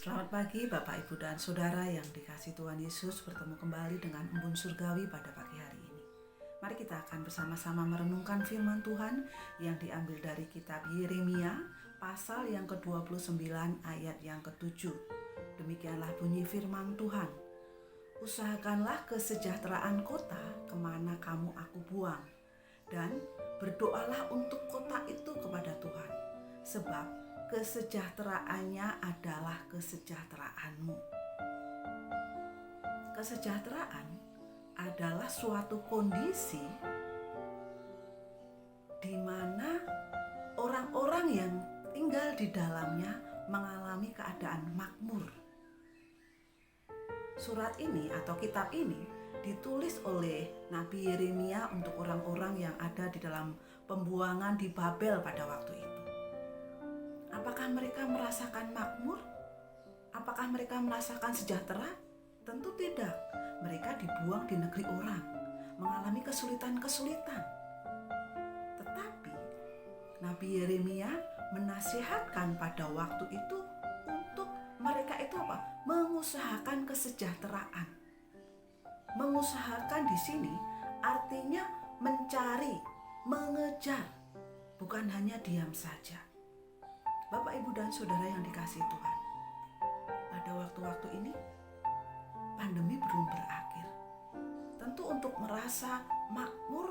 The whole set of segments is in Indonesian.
Selamat pagi Bapak, Ibu, dan Saudara yang dikasihi Tuhan Yesus. Bertemu kembali dengan Embun Surgawi pada pagi hari ini. Mari kita akan bersama-sama merenungkan firman Tuhan yang diambil dari kitab Yeremia pasal yang ke-29 ayat yang ke-7. Demikianlah bunyi firman Tuhan. Usahakanlah kesejahteraan kota kemana kamu aku buang, dan berdoalah untuk kota itu kepada Tuhan, sebab kesejahteraannya adalah kesejahteraanmu. Kesejahteraan adalah suatu kondisi di mana orang-orang yang tinggal di dalamnya mengalami keadaan makmur. Surat ini atau kitab ini ditulis oleh Nabi Yeremia untuk orang-orang yang ada di dalam pembuangan di Babel pada waktu itu. Apakah mereka merasakan makmur? Apakah mereka merasakan sejahtera? Tentu tidak. Mereka dibuang di negeri orang, mengalami kesulitan-kesulitan. Tetapi Nabi Yeremia menasihatkan pada waktu itu untuk mereka itu mengusahakan kesejahteraan. Mengusahakan di sini artinya mencari, mengejar, bukan hanya diam saja. Bapak, Ibu, dan Saudara yang dikasihi Tuhan, pada waktu-waktu ini pandemi belum berakhir. Tentu untuk merasa makmur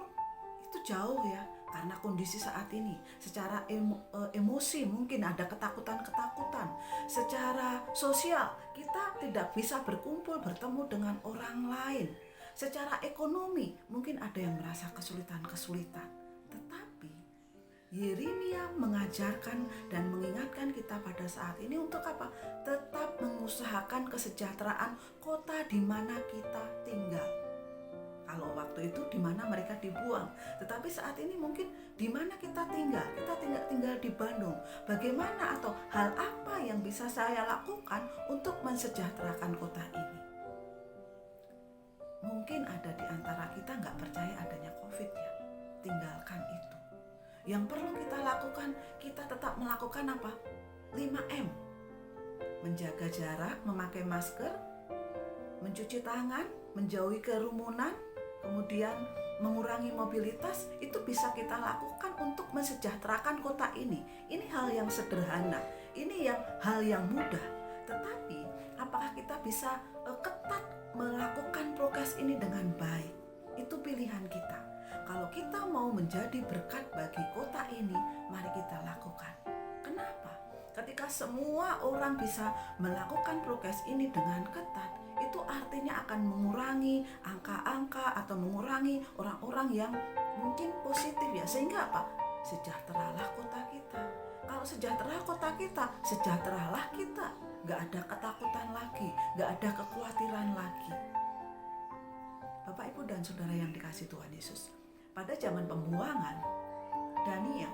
itu jauh ya, karena kondisi saat ini secara emosi mungkin ada ketakutan-ketakutan. Secara sosial kita tidak bisa berkumpul bertemu dengan orang lain. Secara ekonomi mungkin ada yang merasa kesulitan-kesulitan. Tetapi Yeremia mengajarkan dan mengingatkan kita pada saat ini untuk apa? Tetap mengusahakan kesejahteraan kota di mana kita tinggal. Kalau waktu itu di mana mereka dibuang, tetapi saat ini mungkin di mana kita tinggal. Kita tinggal di Bandung. Bagaimana atau hal apa yang bisa saya lakukan untuk mensejahterakan kota ini? Mungkin ada di antara kita nggak percaya adanya COVID ya. Tinggalkan itu. Yang perlu kita lakukan, kita tetap melakukan apa? 5M. Menjaga jarak, memakai masker, mencuci tangan, menjauhi kerumunan, kemudian mengurangi mobilitas. Itu bisa kita lakukan untuk mensejahterakan kota ini. Ini hal yang sederhana, ini hal yang mudah. Tetapi apakah kita bisa ketat melakukan prokes ini dengan baik? Itu pilihan kita. Kalau kita mau menjadi berkat bagi kota ini, mari kita lakukan. Kenapa? Ketika semua orang bisa melakukan prokes ini dengan ketat, itu artinya akan mengurangi angka-angka atau mengurangi orang-orang yang mungkin positif ya. Sehingga apa? Sejahteralah kota kita. Kalau sejahtera kota kita, sejahteralah kita. Gak ada ketakutan lagi, gak ada kekhawatiran lagi. Bapak, Ibu, dan Saudara yang dikasihi Tuhan Yesus, pada zaman pembuangan, Daniel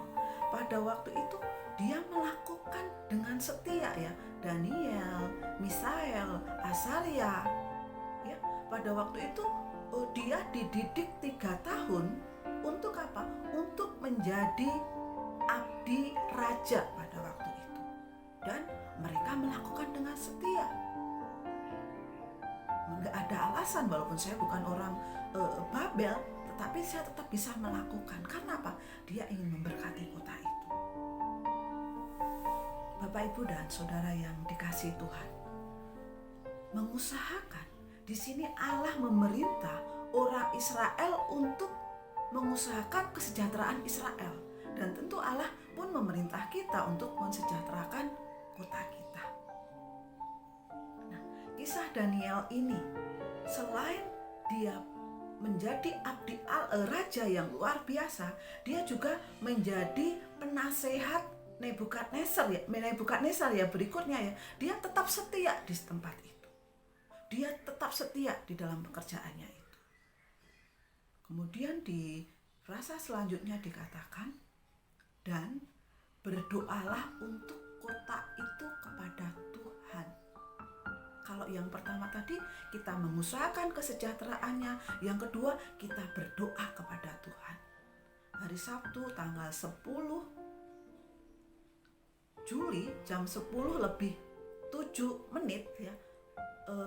pada waktu itu dia melakukan dengan setia ya. Daniel, Misael, Asaria ya, pada waktu itu dia dididik 3 tahun untuk apa? Untuk menjadi abdi raja pada waktu itu. Dan mereka melakukan dengan setia. Nggak ada alasan, walaupun saya bukan orang Babel, tetapi saya tetap bisa melakukan. Karena apa? Dia ingin memberkati kota itu. Bapak, Ibu, dan Saudara yang dikasihi Tuhan, mengusahakan di sini Allah memerintah orang Israel untuk mengusahakan kesejahteraan Israel, dan tentu Allah pun memerintah kita untuk mensejahterakan kota kita. Nah, kisah Daniel ini selain dia menjadi abdi raja yang luar biasa, dia juga menjadi penasehat Nebukadnezar ya berikutnya ya. Dia tetap setia di tempat itu. Dia tetap setia di dalam pekerjaannya itu. Kemudian di frasa selanjutnya dikatakan, dan berdoalah untuk kota itu kepada Tuhan. Kalau yang pertama tadi kita mengusahakan kesejahteraannya, yang kedua kita berdoa kepada Tuhan. Hari Sabtu tanggal 10 Juli jam 10:07 7 menit ya,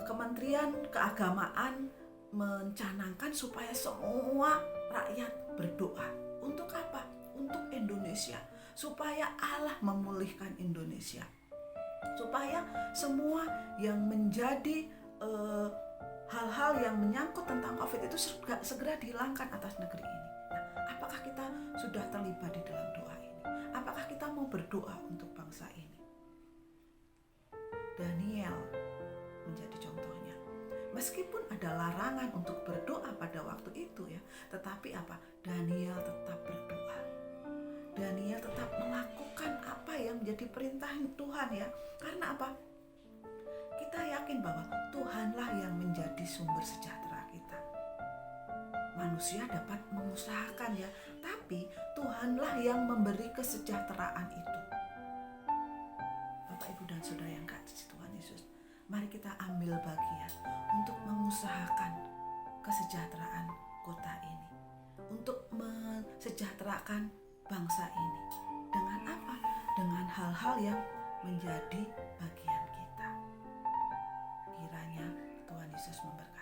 Kementerian Keagamaan mencanangkan supaya semua rakyat berdoa. Untuk apa? Untuk Indonesia, supaya Allah memulihkan Indonesia, supaya semua yang menjadi hal-hal yang menyangkut tentang COVID itu segera dihilangkan atas negeri ini. Nah, apakah kita sudah terlibat di dalam doa ini? Apakah kita mau berdoa untuk bangsa ini? Daniel menjadi contohnya. Meskipun ada larangan untuk berdoa pada waktu itu ya, tetapi apa? Daniel tetap berdoa. Daniel tetap melakukan apa yang menjadi perintah Tuhan ya. Karena apa? Kita yakin bahwa Tuhanlah yang menjadi sumber sejahtera kita. Manusia dapat mengusahakan ya, tapi Tuhanlah yang memberi kesejahteraan itu. Bapak, Ibu, dan Saudara yang kasih Tuhan Yesus, mari kita ambil bagian untuk mengusahakan kesejahteraan kota ini, untuk mensejahterakan bangsa ini. Dengan apa? Dengan hal-hal yang menjadi bagian kita. Kiranya Tuhan Yesus memberkati.